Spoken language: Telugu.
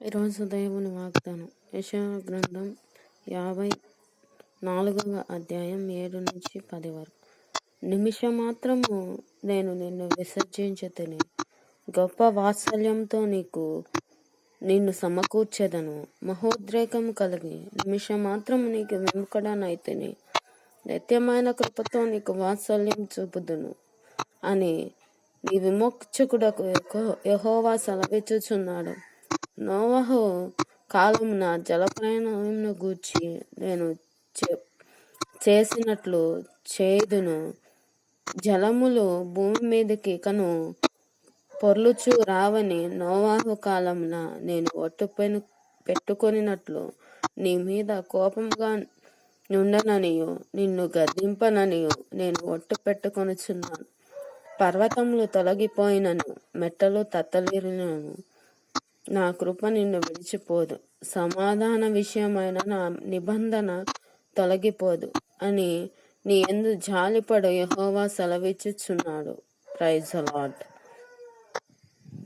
ఈరోజు దేవుని వాగ్దానం యెషయా గ్రంథం 54వ అధ్యాయం 7-10 వరకు. నిమిషమాత్రము నేను నిన్ను విసర్జించితిని, గొప్ప వాత్సల్యంతో నిన్ను సమకూర్చెదను. మహోద్రేకం కలిగి నిమిషమాత్రము నీకు విముఖుడనైతిని, నిత్యమైన కృపతో నీకు వాత్సల్యం చూపుదును అని నీ విమోచకుడకు యెహోవా సెలవిచ్చుచున్నాడు. నోవహు కాలమున జలప్రయాణమును గూర్చి నేను చేసినట్లు చేయుదును. జలములు భూమి మీదకి కను పొర్లుచు రావని నోవహు కాలమున నేను ఒట్టు పెట్టుకొనినట్లు నీ మీద కోపముగా నుండననియు నిన్ను గద్దింపననియు నేను ఒట్టు పెట్టుకొనుచున్నాను. పర్వతములు తొలగిపోయినను, మెట్టలు తత్తరిల్లినను, నా కృప నిన్ను విడిచిపోదు, సమాధాన విషయమైన నా నిబంధన తొలగిపోదు అని నీ యందు జాలిపడు యెహోవా సెలవిచ్చుచున్నాడు. Praise the lord.